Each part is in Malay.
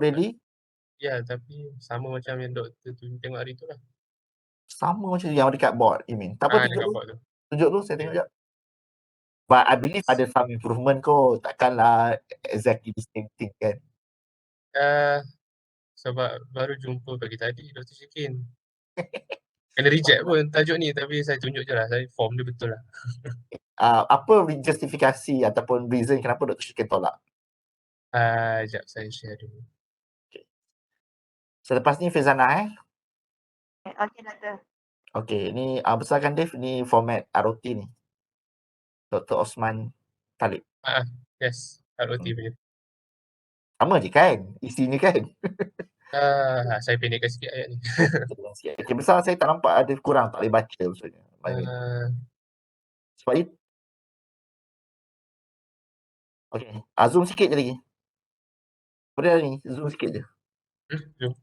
Really? Ya, tapi sama macam yang doktor tu tengok hari tu lah. Sama macam yang dekat board, you mean? Tak apa, tunjuk Dekat dulu. board tu. Tunjuk dulu, saya Okay. tengok sekejap. But I believe ada some improvement kot. Takkanlah exactly the same thing kan. Sebab baru jumpa pagi tadi Dr. Syikin. Kena reject pun tajuk ni, tapi saya tunjuk je lah. Form dia betul lah. Apa justifikasi ataupun reason kenapa Dr. Syikin tolak? Sekejap saya share dulu. Selepas ni Fizana Okay, doktor. Okay, ni besarkan Dave, ni format ROT ni. Dr. Osman Talib. Yes, ROT punya. Sama je kan? Isinya kan? Saya pendekkan sikit ayat ni. Okay, besar saya tak nampak ada kurang, tak boleh baca maksudnya. Sebab itu. Okay, zoom sikit je lagi. Boleh lah ni, zoom sikit je. Zoom.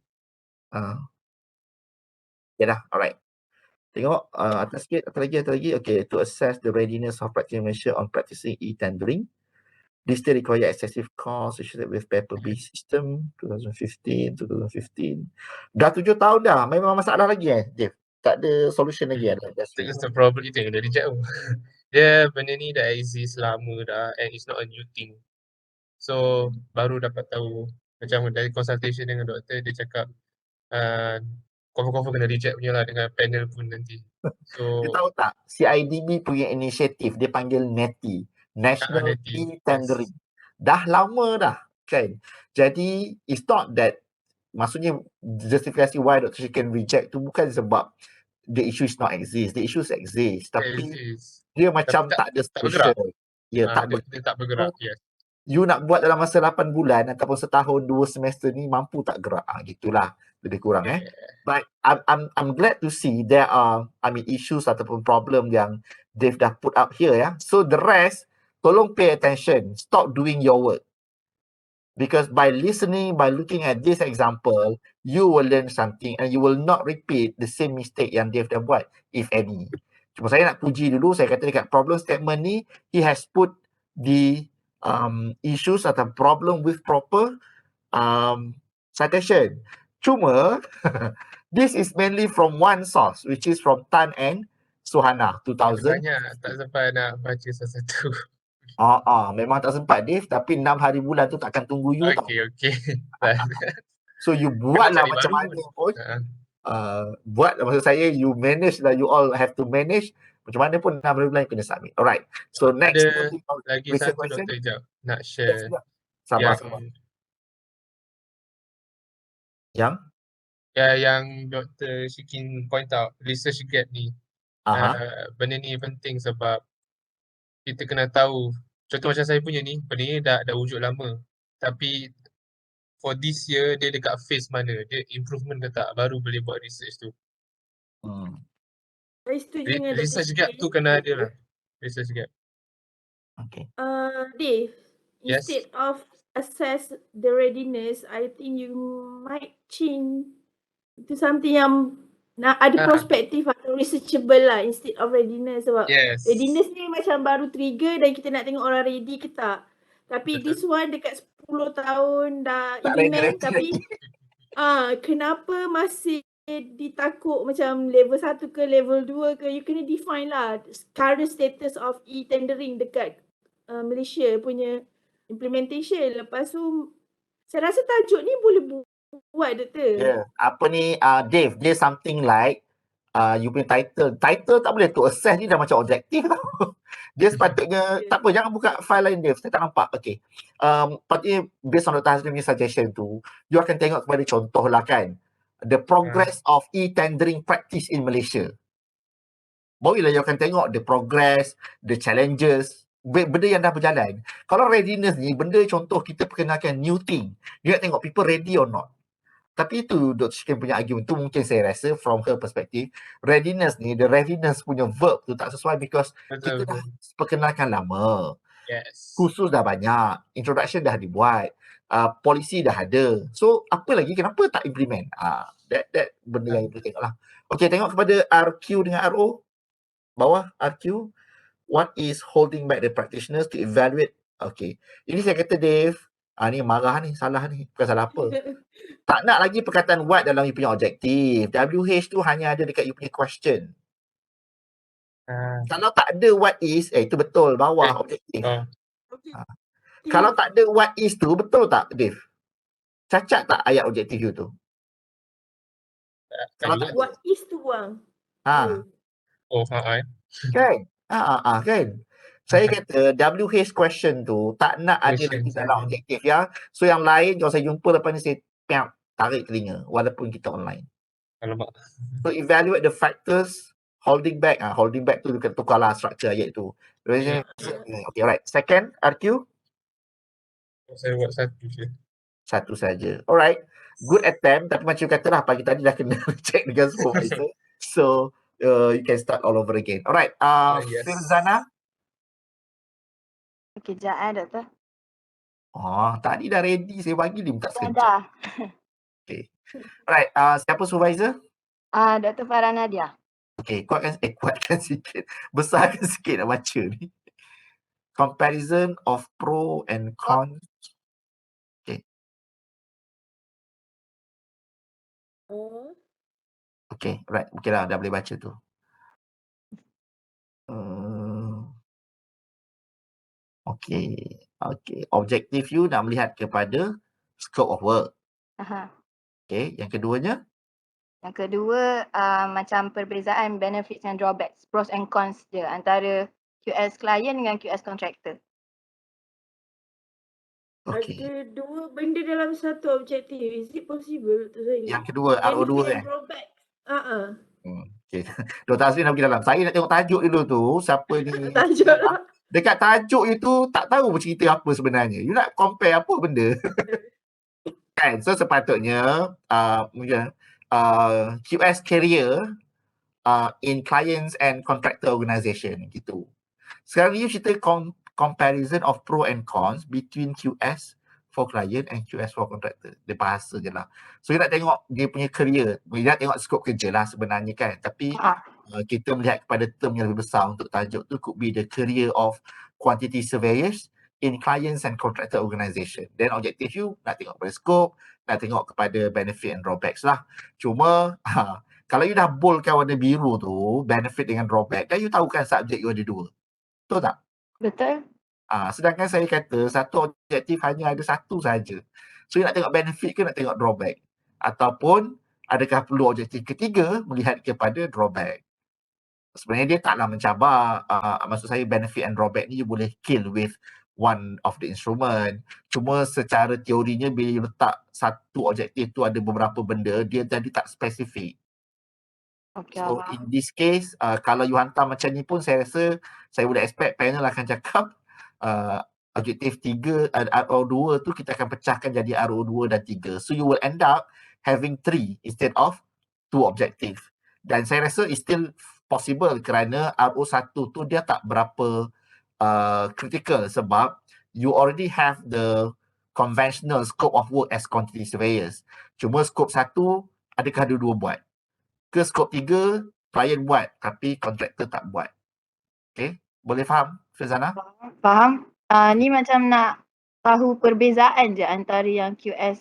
Ya dah, alright. Tengok atas sikit, atas lagi. Okay, to assess the readiness of practitioner measure on practicing e-tendering. This still require excessive cost associated with paper-based system 2015. Dah 7 tahun dah. Memang masalah lagi Dave? Tak ada solution lagi That's the problem. Itu yang kena reject tu. Dia benda ni dah exist lama dah and it's not a new thing. So baru dapat tahu macam dari consultation dengan doktor, dia cakap confirm kena reject punya lah dengan panel pun nanti. So dia tahu tak, CIDB punya inisiatif dia panggil NETI, National E-Tendering. Dah lama dah kan. Jadi it's not that, maksudnya justifikasi why Dr. Syikin reject tu bukan sebab the issue is not exist, the issues exist, tapi dia macam tak ada solution. Dia tak bergerak. Yes. You nak buat dalam masa 8 bulan ataupun setahun 2 semester ni mampu tak gerak, gitulah lebih kurang But I'm glad to see there are issues ataupun problem yang Dave dah put up here So the rest, tolong pay attention, stop doing your work. Because by listening, by looking at this example, you will learn something and you will not repeat the same mistake yang Dave dah buat, if any. Cuma saya nak puji dulu, saya kata dekat problem statement ni, he has put the issues atau problem with proper citation. Cuma, this is mainly from one source, which is from Tan and Suhana, 2000. Banyak, tak sempat nak baca satu-satu. Memang tak sempat Dave, tapi 6 hari bulan tu takkan tunggu you tau. Okay. So you buatlah macam mana pun. Buat, maksud saya you manage lah, you all have to manage. Macam mana pun 6 hari bulan kena submit. Alright. So next. Ada lagi satu doktor sekejap nak share. Sabar. Yang Dr. Syikin point out, research gap ni. Benda ni penting sebab kita kena tahu, contoh macam saya punya ni, benda ni dah wujud lama. Tapi for this year, dia dekat phase mana, dia improvement ke tak, baru boleh buat research tu. Saya setuju dengan Dr. Research gap tu kena ada lah. Research gap. Okay. Dave, instead of assess the readiness, I think you might change to something yang ada prospektif atau researchable lah instead of readiness. Sebab readiness ni macam baru trigger dan kita nak tengok orang ready ke tak. Tapi this one dekat 10 tahun dah implement, tapi kenapa masih ditakut macam level 1 ke level 2 ke, you kena define lah current status of e-tendering dekat Malaysia punya implementation. Lepas tu saya rasa tajuk ni boleh buat doktor. Apa ni Dave, dia something like you punya title tak boleh tu assess ni dah macam objektif tau. Dia sepatutnya tak apa, jangan buka file lain Dave, saya tak nampak. Okay, patutnya based on Dr. Hazmi punya suggestion tu, you akan tengok kepada contoh lah kan, the progress of e-tendering practice in Malaysia. Barulah you akan tengok the progress, the challenges, benda yang dah berjalan. Kalau readiness ni, benda contoh kita perkenalkan new thing, you nak tengok people ready or not. Tapi itu Dr. Syikin punya argument tu, mungkin saya rasa from her perspective, readiness ni, the readiness punya verb tu tak sesuai because kita dah perkenalkan lama. Khusus dah banyak, introduction dah dibuat, polisi dah ada. So apa lagi, kenapa tak implement? That benda yang kita tengok lah. Okay, tengok kepada RQ dengan RO. Bawah RQ, what is holding back the practitioners to evaluate? Okay, ini saya kata Dave, Ni marah ni, salah ni. Bukan salah apa. Tak nak lagi perkataan what dalam you punya objektif. WH tu hanya ada dekat you punya question. Kalau tak ada what is, itu betul, bawah objektif. Kalau tak ada what is tu, betul tak, Dave? Cacat tak ayat objektif you tu? Kalau tak ada. What is tu buang? Ha. Ya. Kan? Kan? Saya kata WH question tu tak nak ada Question lagi dalam saja. objektif ya. So yang lain kalau saya jumpa lepas ni saya tarik telinga walaupun kita online. Alamak. So evaluate the factors holding back. Holding back tu dekat tukarlah structure ayat tu. Yeah. Okay, right. Second, RQ? Saya buat satu je. Satu saja. Alright. Good attempt. Tapi macam kata lah, pagi tadi dah kena check dengan supervisor. So, you can start all over again. Alright. Yes. Firzana? Kejap doktor. Tadi dah ready. Saya bagi dia minta sekejap. Dah. Okay. Alright. Siapa supervisor? Dr. Farah Nadia. Okay. Kuatkan sikit. Besarkan sikit nak baca ni. Comparison of pro and con. Okay. Okay. Right. Okay lah. Dah boleh baca tu. Okay. Objektif you nak melihat kepada scope of work. Okay. Yang keduanya? Yang kedua, macam perbezaan benefits and drawbacks, pros and cons dia antara QS client dengan QS contractor. Okay. Ada dua benda dalam satu objektif. Is it possible tu saya? Yang kedua, RO2 Benefit and drawback. Okay. Dr. Azrin nak pergi dalam. Saya nak tengok tajuk dulu tu. Siapa ni? Tajuk lah. Dekat tajuk itu tak tahu cerita apa sebenarnya. You nak compare apa benda? Kan? So sepatutnya QS carrier in clients and contractor organisation gitu. Sekarang ni you cerita comparison of pro and cons between QS for client and QS for contractor. Dia bahasa je lah. So, you nak tengok dia punya career. You nak tengok skop kerja lah sebenarnya kan. Tapi, kita melihat kepada term yang lebih besar untuk tajuk tu could be the career of quantity surveyors in clients and contractor organisation. Then, objektif you nak tengok kepada skop, nak tengok kepada benefit and drawbacks lah. Cuma, kalau you dah boldkan warna biru tu, benefit dengan drawback, kan you tahu kan subjek you ada dua. Betul tak? Betul. Sedangkan saya kata satu objektif hanya ada satu saja. So, nak tengok benefit ke nak tengok drawback? Ataupun, adakah perlu objektif ketiga melihat kepada drawback? Sebenarnya dia taklah mencabar. Maksud saya benefit and drawback ni you boleh kill with one of the instrument. Cuma secara teorinya bila you letak satu objektif tu ada beberapa benda, dia jadi tak spesifik. Okay. So in this case, kalau you hantar macam ni pun saya rasa saya boleh expect panel akan cakap objektif 3, RO2 tu kita akan pecahkan jadi RO2 dan 3. So you will end up having 3 instead of 2 objektif. Dan saya rasa it's still possible kerana RO1 tu dia tak berapa critical sebab you already have the conventional scope of work as quantity surveyors. Cuma scope 1 adakah dua-dua buat? Ke scope 3 client buat tapi kontraktor tak buat. Okay, boleh faham Firzana? Faham. Ni macam nak tahu perbezaan je antara yang QS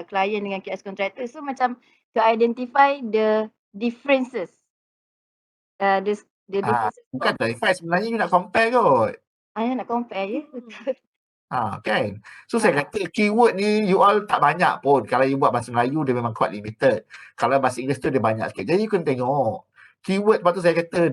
client dengan QS contractor. So macam to identify the differences. The differences. Bukan clarify, sebenarnya you nak compare kot. Saya nak compare je. Betul. Kan? So saya kata keyword ni you all tak banyak pun. Kalau you buat bahasa Melayu dia memang quite limited. Kalau bahasa Inggeris tu dia banyak sikit. Jadi you kena tengok. Keyword, lepas tu saya kata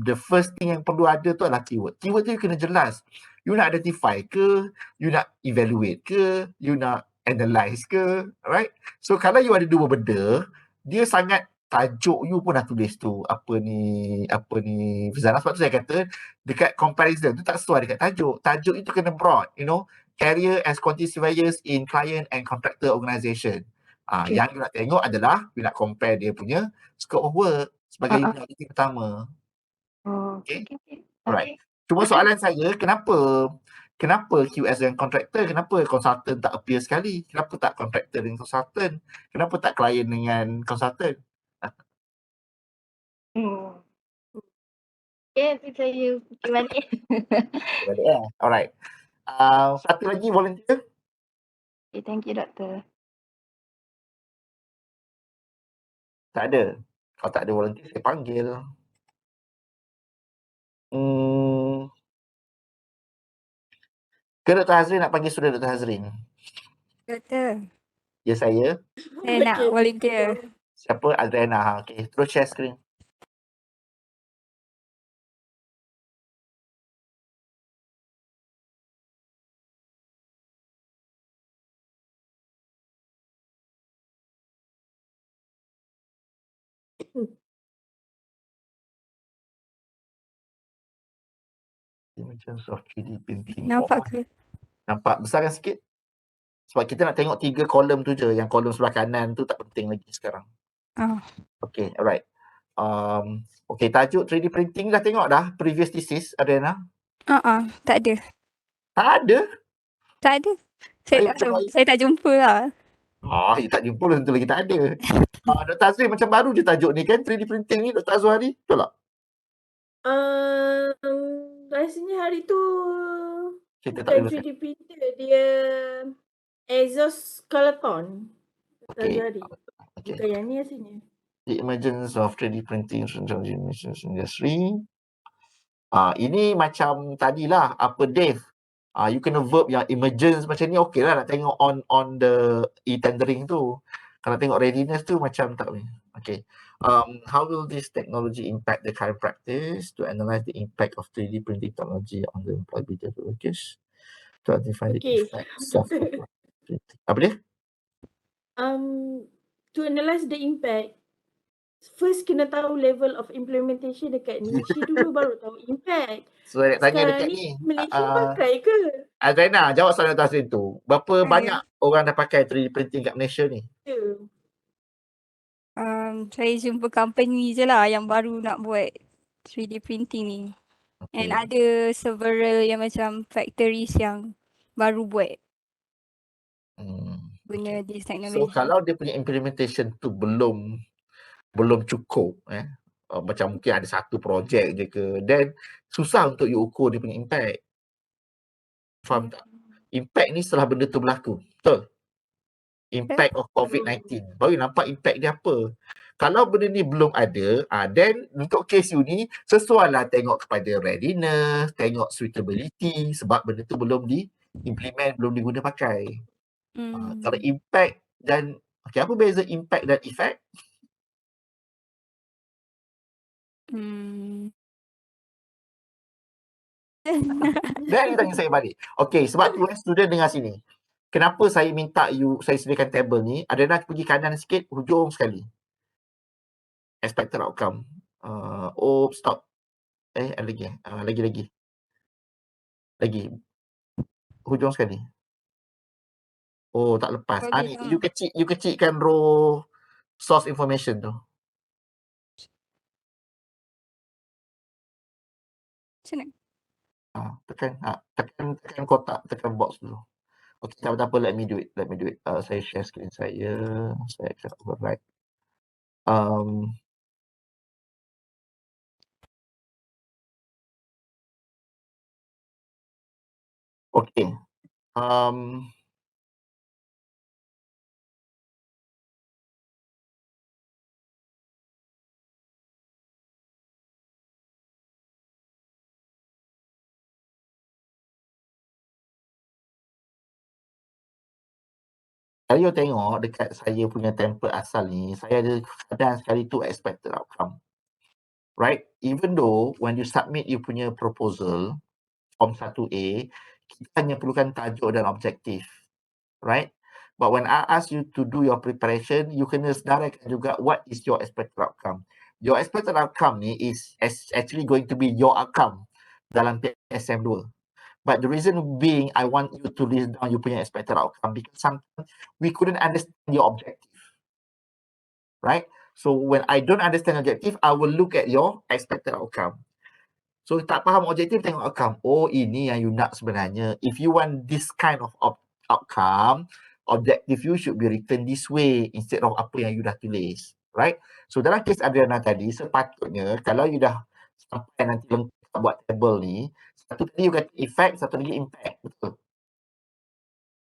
the first thing yang perlu ada tu adalah keyword. Keyword tu you kena jelas. You nak identify ke, you nak evaluate ke, you nak analyse ke, right? So kalau you ada dua benda, dia sangat tajuk you pun dah tulis tu apa ni Firzana. Sebab tu saya kata dekat comparison tu tak sesuai dekat tajuk itu kena broad, you know, career as quantity surveyors in client and contractor organisation. Yang you nak tengok adalah you nak compare dia punya scope of work sebagai objektif pertama. Okay. Alright. Cuma soalan saya, kenapa QS dan contractor, kenapa consultant tak appear sekali? Kenapa tak contractor dengan consultant? Kenapa tak client dengan consultant? Okay, saya fikir balik. Alright. Satu lagi volunteer. Okay, thank you, Doktor. Tak ada. Kalau tak ada volunteer, saya panggil. Ke Dr. Hazrin nak panggil sudah Dr. Hazrin? Doktor, Ya, saya. saya nak Okay. volunteer. Siapa? Adriana. Okay, terus share screen. Images of 3D printing. Nampak ke? Nampak? Besarkan sikit. Sebab kita nak tengok 3 kolom tu je. Yang kolom sebelah kanan tu tak penting lagi sekarang. Oh. Okay, alright. Okay, tajuk 3D printing dah tengok dah? Previous thesis, Adriana? Tak ada. Tak ada? Tak ada. Saya macam baru. Saya tak jumpa lah. You tak jumpa lah, tentu lagi tak ada. Dr. Azri macam baru je tajuk ni kan, 3D printing ni, Dr. Azwari, betul tak? Rasanya hari tu Kita tak bukan ada. 3D printer, dia exoskeleton. Okay. Okay. Bukan yang ni rasanya. The emergence of 3D printing industry. Ini macam tadilah, apa Dave? You kena verb yang emergence macam ni, okey lah nak tengok on the e-tendering tu. Kalau tengok readiness tu macam tak boleh. Okay. How will this technology impact the current practice to analyze the impact of 3D printing technology on the employability of workers? To identify the effects of printing. Apa dia? To analyse the impact, first kena tahu level of implementation dekat Malaysia dulu baru tahu impact. So nak tanya Sekarang dekat ni ni. Malaysia pakai ke? Adriana, jawab soalan atas tu. Berapa Saya. banyak orang dah pakai 3D printing kat Malaysia ni? Ya. Saya jumpa company je lah yang baru nak buat 3D printing ni. Okay. And ada several yang macam factories yang baru buat guna this So technology. kalau dia punya implementation tu belum cukup, macam mungkin ada satu projek je ke, then susah untuk you ukur dia punya impact. Faham tak? Impact ni setelah benda tu berlaku. Betul? Impact of COVID-19. Baru nampak impact dia apa. Kalau benda ni belum ada, then untuk kes you ni, sesuailah tengok kepada readiness, tengok suitability, sebab benda tu belum di-implement, belum diguna pakai. Kalau impact dan, okay, apa beza impact dan effect? Dan you tanya saya balik. Okay, sebab tu student dengar sini. Kenapa saya minta saya sediakan table ni, Adriana pergi kanan sikit, hujung sekali. Expected outcome. Stop. Lagi. Hujung sekali. Tak lepas. Ni, you kecilkan row source information tu. Macam mana? Tekan kotak, tekan box dulu. Okay, tak apa-apa, let me do it. Saya share screen saya akan override. Okay. Kalau you tengok dekat saya punya template asal ni, saya ada kadang sekali tu expected outcome. Right? Even though when you submit you punya proposal, form 1A, kita hanya perlukan tajuk dan objektif. Right? But when I ask you to do your preparation, you kena sedarakan juga what is your expected outcome. Your expected outcome ni is actually going to be your outcome dalam PSM 2. But the reason being, I want you to list down you punya expected outcome because sometimes we couldn't understand your objective. Right? So when I don't understand objective, I will look at your expected outcome. So tak faham objektif, tengok outcome. Ini yang you nak sebenarnya. If you want this kind of outcome, objective you should be written this way instead of apa yang you dah tulis. Right? So dalam kes Adriana tadi, sepatutnya kalau you dah sampai nanti lengkap buat table ni, satu tadi you kata effect, satu lagi impact. Betul?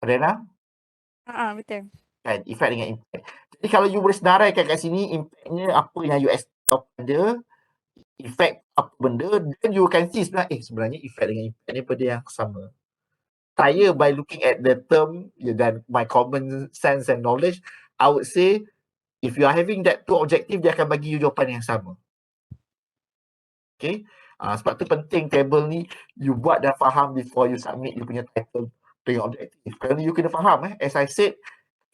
Adriana? Betul. Kan, effect dengan impact. Jadi kalau you boleh senaraikan kat sini impactnya apa yang you expect pada effect apa benda, then you can see sebenarnya effect dengan impact ni benda yang sama. Saya by looking at the term dan my common sense and knowledge, I would say if you are having that two objective, dia akan bagi you jawapan yang sama. Okay. Sebab tu penting table ni you buat dan faham before you submit you punya title dengan objektif. Kerana you kena faham as I said,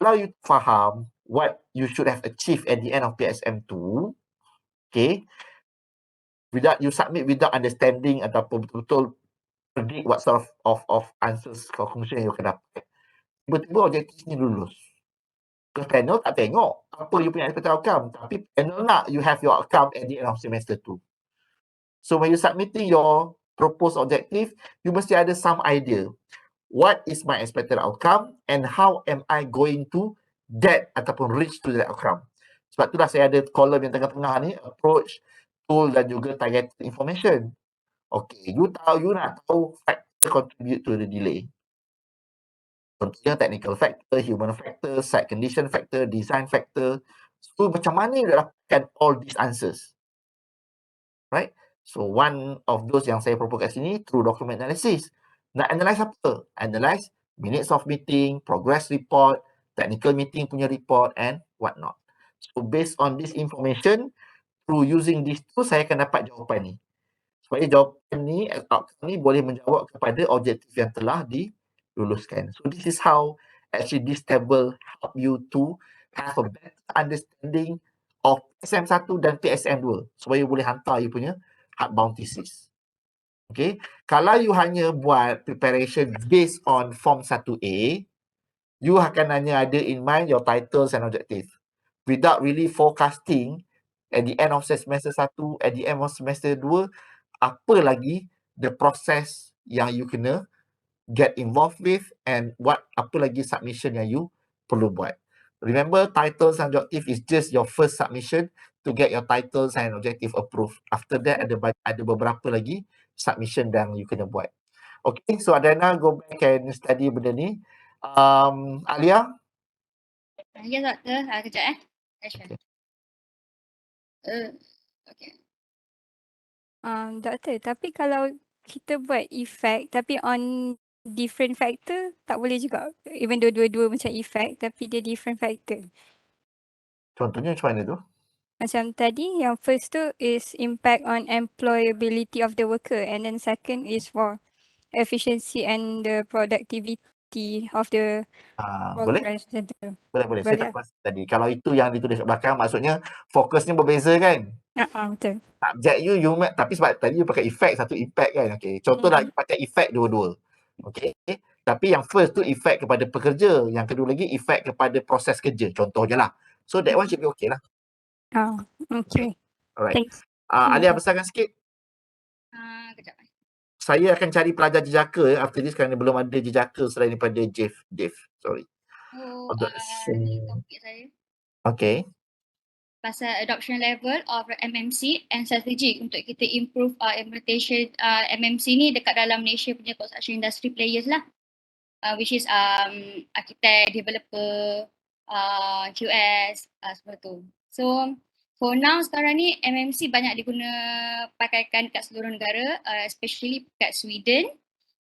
kalau you faham what you should have achieved at the end of PSM 2, okay, without you submit without understanding ataupun betul-betul predict what sort of answers conclusion yang you akan dapat, tiba-tiba objektif ni lulus. Because panel tak tengok apa you punya expected outcome, tapi panel nak you have your outcome at the end of semester 2. So when you submitting your proposed objective, you mesti ada some idea. What is my expected outcome and how am I going to get ataupun reach to that outcome. Sebab itulah saya ada column yang tengah-tengah ni, approach, tool dan juga targeted information. Okay, you nak tahu factor contribute to the delay. Contohnya technical factor, human factor, site condition factor, design factor. So macam mana you nak dapatkan all these answers? Right? So one of those yang saya propose kat sini through document analysis. Nak analyze apa? Analyze minutes of meeting, progress report, technical meeting punya report and what not. So based on this information, through using this tool, saya akan dapat jawapan ni. Supaya jawapan ni, outcome ni boleh menjawab kepada objektif yang telah diluluskan. So this is how actually this table help you to have a better understanding of PSM1 dan PSM2 supaya boleh hantar you punya hardbound thesis. Okay, kalau you hanya buat preparation based on form 1A, you akan hanya ada in mind your titles and objective without really forecasting at the end of semester 1, at the end of semester 2, apa lagi the process yang you kena get involved with and apa lagi submission yang you perlu buat. Remember, titles and objective is just your first submission to get your titles and objective approved. After that, ada beberapa lagi submission yang you kena buat. Okay, so Adana go back and study benda ni. Alia? Ya, doktor. Kejap Okay. Okay. Doktor, tapi kalau kita buat effect tapi on different factor, tak boleh juga. Even though dua-dua macam effect tapi dia different factor. Contohnya macam mana tu? Macam tadi yang first tu is impact on employability of the worker and then second is for efficiency and the productivity of the Boleh? progress center. Boleh. Saya tak pasti tadi. Kalau itu yang ditulis kat belakang, maksudnya fokusnya berbeza kan? Betul. Subjek you tapi sebab tadi you pakai effect, satu impact kan? Okay. Contohlah you pakai effect dua-dua. Okay. Tapi yang first tu effect kepada pekerja, yang kedua lagi effect kepada proses kerja. Contoh je lah. So that one should be okay lah. Okay. Alright. Thanks. Alia besarkan sikit. Kejap. Saya akan cari pelajar jejaka after this kerana belum ada jejaka selain daripada Jeff. Sorry. Ni topik saya. Okay. Pasal adoption level of MMC and strategy untuk kita improve implementation MMC ni dekat dalam Malaysia punya construction industry players lah. Which is architect, developer, QS, semua tu. So for now sekarang ni MMC banyak diguna pakaikan kat seluruh negara, especially kat Sweden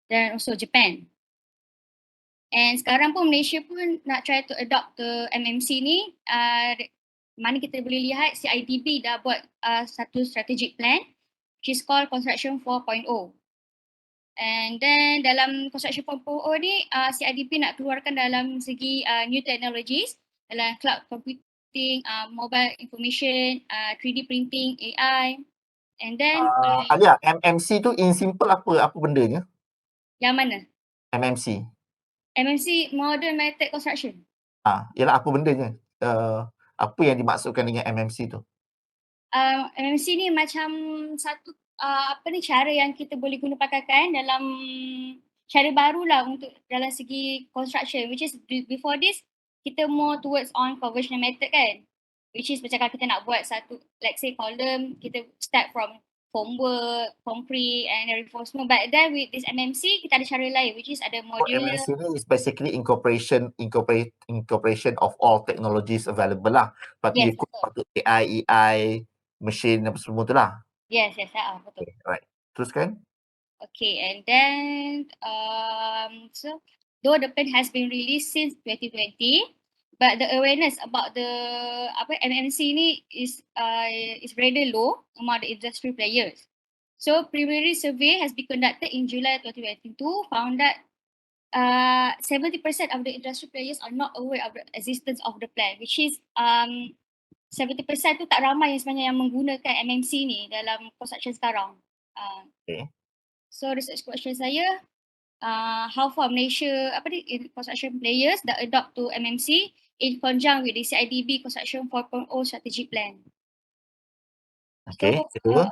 dan also Japan. And sekarang pun Malaysia pun nak try to adopt ke MMC ni. Mana kita boleh lihat CIDB dah buat satu strategic plan which is called Construction 4.0. And then dalam Construction 4.0 ni CIDB nak keluarkan dalam segi new technologies dalam cloud computing, mobile information, 3D printing, AI. And then Alia, MMC tu in simple apa bendanya? yang mana? MMC. MMC Modern Method Construction. Ialah apa bendanya? Apa yang dimaksudkan dengan MMC tu? MMC ni macam satu cara yang kita boleh guna pakaikan dalam cara barulah untuk dalam segi construction, which is before this kita more towards on conventional method kan, which is macam kalau kita nak buat satu, let's say column, kita start from formwork, concrete and reinforcement. But then with this MMC, kita ada cara lain, which is ada So modular. MNC ni is basically incorporation of all technologies available lah. Lepas tu Yes, ikut betul. patut AI, EI, machine apa semua tu lah. Yes, betul. Okay, right. Teruskan. Okay, and then so though the plan has been released since 2020, but the awareness about the MMC ni is rather low among the industry players. So preliminary survey has been conducted in July 2022, found that 70% of the industry players are not aware of the existence of the plan, which is 70% tu tak ramai yang sebenarnya yang menggunakan MMC ni dalam construction sekarang. Okay. So research question saya, how far Malaysia construction players that adopt to MMC in conjunct with the CIDB Construction 4.0 strategic plan. Okay. So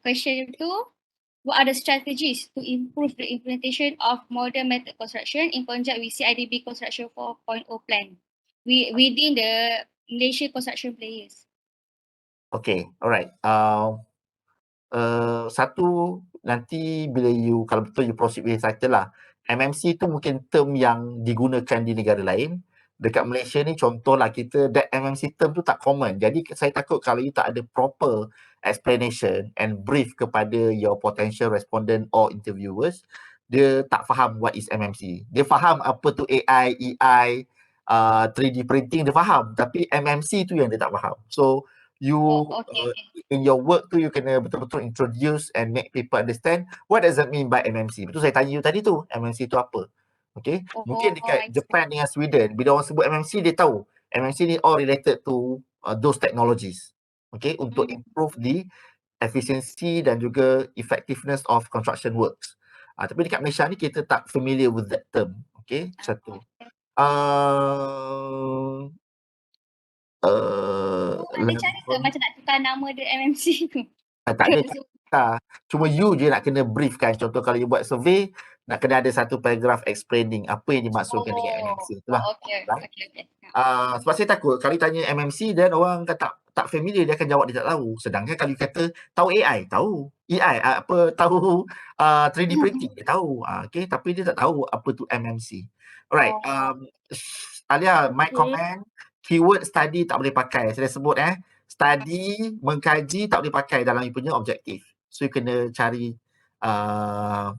question tu, what are the strategies to improve the implementation of modern method construction in conjunct with CIDB Construction 4.0 plan within the Malaysia construction players? Okay, alright. Satu, nanti bila kalau betul you proceed with title lah, MMC tu mungkin term yang digunakan di negara lain. Dekat Malaysia ni contohlah kita, that MMC term tu tak common. Jadi saya takut kalau you tak ada proper explanation and brief kepada your potential respondent or interviewers, dia tak faham what is MMC. Dia faham apa tu AI, EI, 3D printing dia faham. Tapi MMC tu yang dia tak faham. So, you in your work tu you kena betul-betul introduce and make people understand what does that mean by MMC. Betul saya tanya you tadi tu, MMC tu apa? Okay, mungkin dekat Japan dengan Sweden bila orang sebut MMC dia tahu MMC ni all related to those technologies. Okay, untuk improve the efficiency dan juga effectiveness of construction works. Tapi dekat Malaysia ni kita tak familiar with that term. Okay, satu. Ada cara ke macam nak tukar nama dia MMC tu? Tak ada tak. Cuma you je nak kena brief kan. Contoh kalau you buat survey, nak kena ada satu paragraph explaining apa yang dimaksudkan dengan MMC tu lah. Okay. Sebab saya takut kalau you tanya MMC dan orang kata tak familiar, dia akan jawab dia tak tahu. Sedangkan kalau you kata tahu AI, tahu. EI, tahu 3D printing, dia tahu. Okay, tapi dia tak tahu apa tu MMC. Alright, Alia, my comment, keyword study tak boleh pakai. Saya dah sebut study, mengkaji tak boleh pakai dalam you punya objektif. So you kena cari Kira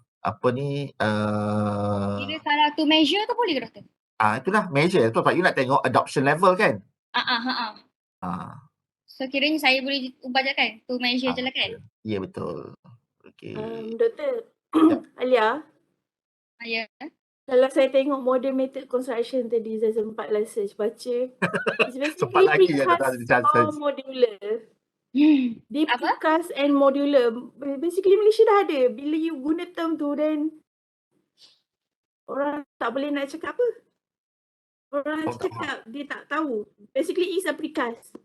kalau to measure tu boleh ke doktor? Itulah measure tu. Sebab you nak tengok adoption level kan. So kiranya saya boleh ubah je kan? To measure je lah kan? Ya, betul. Okay. Doktor, Alia. Ya. Kalau saya tengok modern method construction tadi, saya sempatlah search baca. It's Sempat lagi ya, precast or modular. Dia precast and modular. Basically Malaysia dah ada. Bila you guna term tu, then orang tak boleh nak cakap apa. Orang cakap dia tak tahu. Basically is a precast.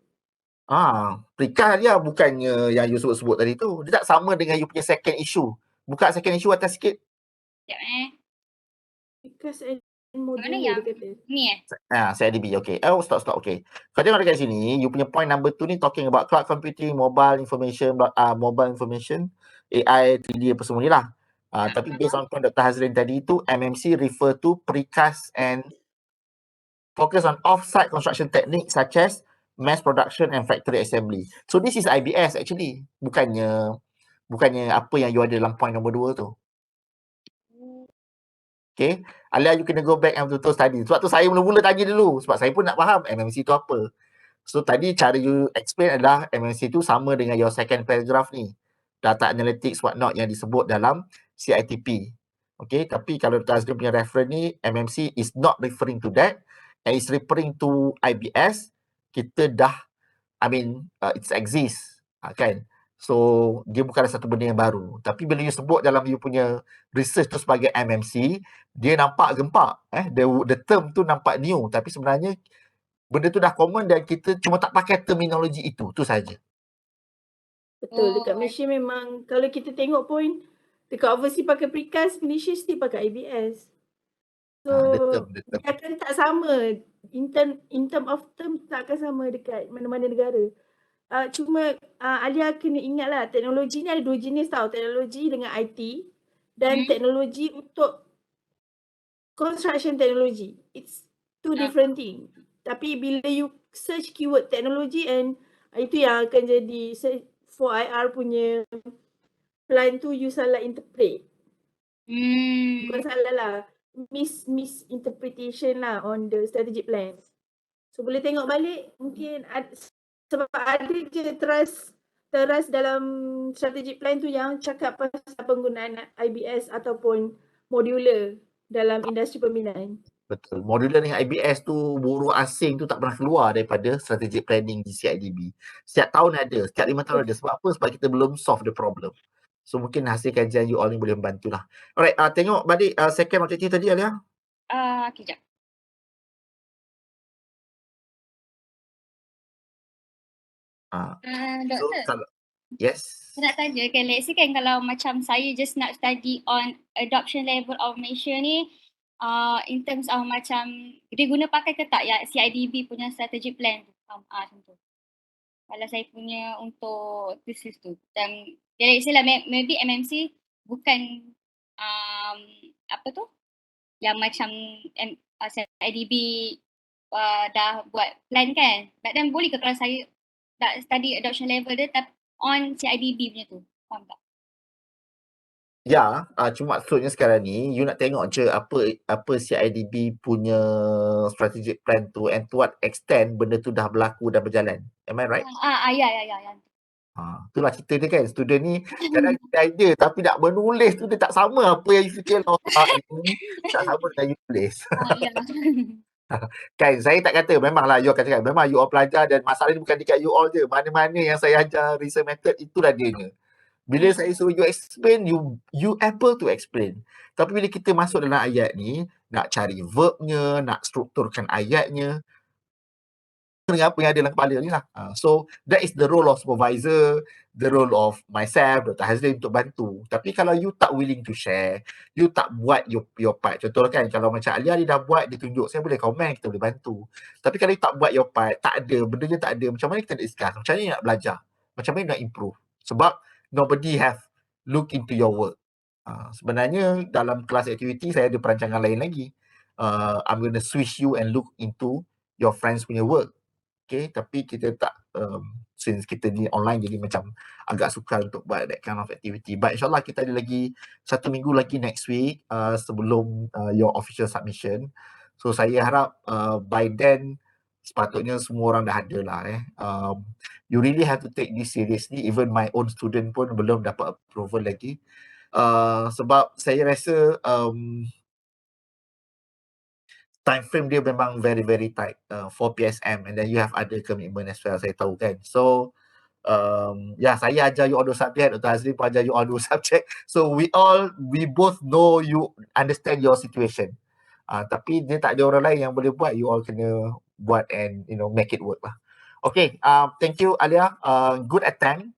Precast dia bukannya yang you sebut-sebut tadi tu. Dia tak sama dengan you punya second issue. Buka second issue atas sikit. Sekejap Precast and modular mana yang dia kata. ni CIDB, okay. Stop, okay. Kau tengok dekat sini, you punya point number 2 ni talking about cloud computing, mobile information, AI, 3D apa semua ni lah. Tapi based on point Dr. Hazrin tadi tu, MMC refer to precast and focus on off-site construction techniques such as mass production and factory assembly. So this is IBS actually. Bukannya apa yang you ada dalam point nombor 2 tu. Okay. Alia, you kena go back and betul-betul study. Sebab tu saya mula-mula tanya dulu. Sebab saya pun nak faham MMC tu apa. So tadi cara you explain adalah MMC tu sama dengan your second paragraph ni. Data analytics what not yang disebut dalam CITP. Okay. Tapi kalau Dr. Azri punya reference ni, MMC is not referring to that. And it's referring to IBS. Kita dah, it exists. Kan? So, dia bukanlah satu benda yang baru. Tapi bila you sebut dalam you punya research tu sebagai MMC, dia nampak gempak. The term tu nampak new. Tapi sebenarnya, benda tu dah common dan kita cuma tak pakai terminologi itu. Tu saja. Betul. Dekat Malaysia memang, kalau kita tengok pun, dekat overseas pakai precast, Malaysia still pakai IBS. So, dia akan tak sama. In term of term, tak akan sama dekat mana-mana negara. Cuma Alia kena ingatlah teknologi ni ada 2 jenis tau, teknologi dengan IT dan teknologi untuk construction technology. It's two different thing. Tapi bila you search keyword teknologi and itu yang akan jadi for IR punya plan tu you salah interpret. Bukan salah lah, misinterpretation lah on the strategic plan. So boleh tengok balik mungkin sebab ada je teras dalam strategic plan tu yang cakap pasal penggunaan IBS ataupun modular dalam industri pembinaan. Betul. Modular dengan IBS tu, buruh asing tu tak pernah keluar daripada strategic planning di CIDB. Setiap tahun ada, setiap 5 tahun ada. Sebab apa? Sebab kita belum solve the problem. So mungkin hasil kajian you all ni boleh membantulah. Alright, tengok balik second objective tadi Alia. Kejap. Doktor. Yes. Saya nak tanya kan, let's say kan kalau macam saya just nak study on adoption level of Malaysia ni, in terms of macam dia guna pakai ke tak ya CIDB punya strategic plan tu? Contoh. Kalau saya punya untuk thesis tu. Dan let's say lah maybe MMC bukan apa tu? Yang macam CIDB dah buat plan kan. But then boleh ke kalau saya tak study adoption level dia tapi on CIDB punya tu, faham tak? Ya, cuma maksudnya sekarang ni you nak tengok je apa CIDB punya strategic plan tu and to what extent benda tu dah berlaku dan berjalan. Am I right? Ya. Itulah cerita dia kan. Student ni kadang kita idea tapi nak menulis tu dia tak sama apa yang you fikir ini tak sama dengan you tulis. Ya. Kan saya tak kata memanglah you akan cakap memang you all pelajar dan masalah ni bukan dekat you all je. Mana-mana yang saya ajar research method itulah dia. Bila saya suruh you explain, you able to explain. Tapi bila kita masuk dalam ayat ni, nak cari verbnya, nak strukturkan ayatnya, dengan apa yang ada dalam kepala ni lah. So, that is the role of supervisor, the role of myself, Dr. Hazrin untuk bantu. Tapi kalau you tak willing to share, you tak buat your part. Contohnya kan, kalau macam Alia dia dah buat, dia tunjuk, saya boleh komen, kita boleh bantu. Tapi kalau you tak buat your part, tak ada, bendanya tak ada, macam mana kita nak discuss? Macam mana nak belajar? Macam mana nak improve? Sebab nobody have look into your work. Sebenarnya dalam kelas activity, saya ada perancangan lain lagi. I'm going to switch you and look into your friends punya work. Okay, tapi kita tak since kita ni online jadi macam agak sukar untuk buat that kind of activity. But insyaAllah kita ada lagi 1 minggu lagi next week sebelum your official submission. So saya harap by then sepatutnya semua orang dah ada lah. You really have to take this seriously. Even my own student pun belum dapat approval lagi. Sebab saya rasa time frame dia memang very very tight for PSM and then you have other commitment as well, saya tahu kan. So saya ajar you all 2 subject, Dr. Hazrin pun ajar you all 2 subject. So we both know you understand your situation. Tapi dia tak ada orang lain yang boleh buat, you all kena buat and make it work lah. Okay, thank you Alia. Good attempt.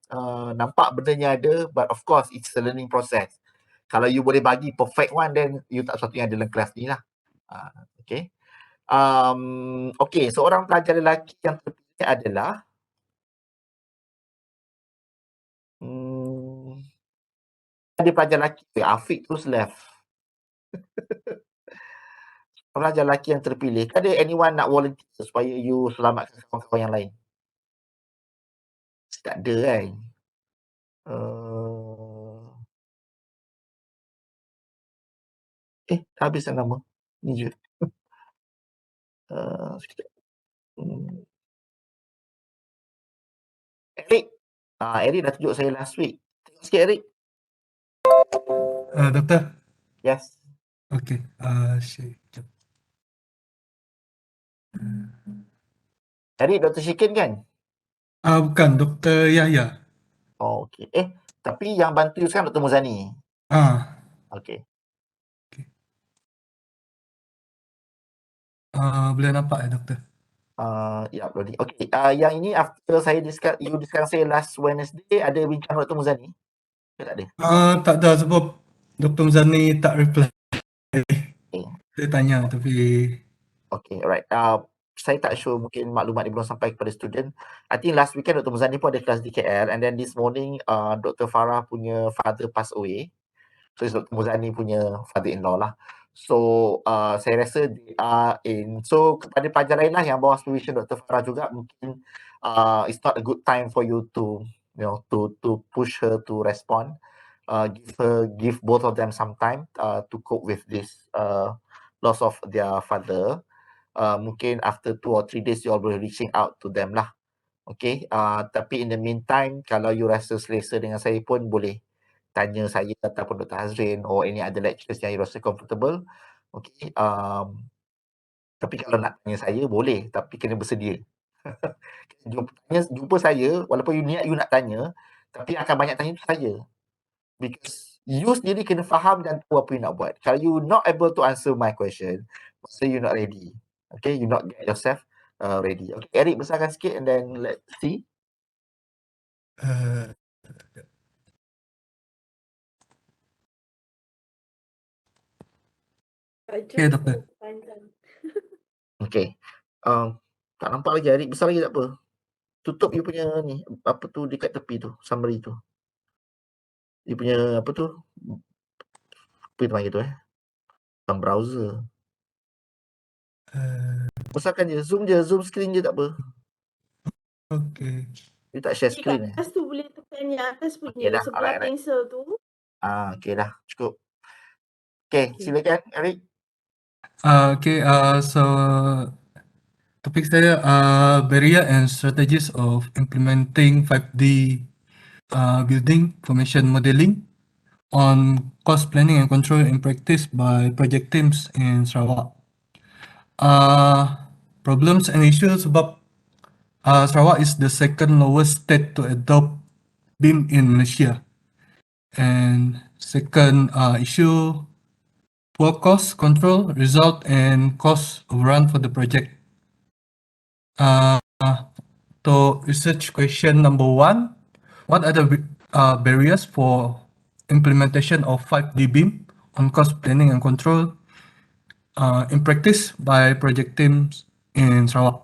Nampak bendanya ada, but of course it's a learning process. Kalau you boleh bagi perfect one, then you tak satu yang ada dalam kelas ni lah. Okay. Seorang pelajar lelaki yang terpilih adalah ada pelajar lelaki, Afiq terus left. Pelajar lelaki yang terpilih, ada anyone nak volunteer supaya you selamatkan kawan-kawan yang lain? Tak ada kan? Dah habis nama. Ni je. Eric. Eric dah tunjuk saya last week. Tengok sikit Eric. Doktor. Yes. Okay. Share. Eric Dr. Shikin kan? Bukan, Dr. Yahya. Oh, okay. Tapi yang bantu sekarang Dr. Muzani. Okay. Boleh nampak doktor? Ya, boleh. Okay. Yang ini after you discuss saya last Wednesday, ada bincang Dr. Muzani? Tak ada? Tak ada sebab Dr. Muzani tak reply. Okay. Dia tanya tapi... Okay, alright. saya tak sure, mungkin maklumat ni belum sampai kepada student. I think last weekend Dr. Muzani pun ada kelas di KL, and then this morning Dr. Farah punya father pass away. So it's Dr. Muzani punya father-in-law lah. So saya rasa they are in. So kepada pelajar lain lah yang bawah supervision Dr. Farah juga, mungkin it's not a good time for you to to push her to respond. Give both of them some time to cope with this loss of their father. Mungkin after 2 or 3 days you all will reaching out to them lah. Okay, tapi in the meantime, kalau you rasa selesa dengan saya pun boleh tanya saya ataupun Dr. Hazrin or any other lecturers yang you rasa comfortable. Okay, tapi kalau nak tanya saya boleh, tapi kena bersedia. Jumpa saya, walaupun you nak tanya, tapi akan banyak tanya tu saya. Because you sendiri kena faham dan tahu apa you nak buat. Kalau you not able to answer my question, maksudnya you not ready. Okay, you not get yourself ready. Okay, Eric besarkan sikit and then let's see. Uh, okay, doktor. Okay. Tak nampak lagi Eric, besar lagi tak apa. Tutup you punya ni, apa tu dekat tepi tu, summary tu. You punya apa tu? Apa tu panggil tu dalam browser. Besarkan je, zoom screen je tak apa. Okay. You tak share screen Kat atas tu boleh tekan yang atas Okay punya dah, sebelah alright. pensel tu. Okay dah, cukup. Okay, silakan Eric. Okay, so topik saya barrier and strategies of implementing 5D building formation modeling on cost planning and control in practice by project teams in Sarawak. Problems and issues sebab Sarawak is the second lowest state to adopt BIM in Malaysia. And second issue, poor cost control result and cost overrun for the project. So research question number 1, what are the barriers for implementation of 5D BIM on cost planning and control in practice by project teams in Sarawak?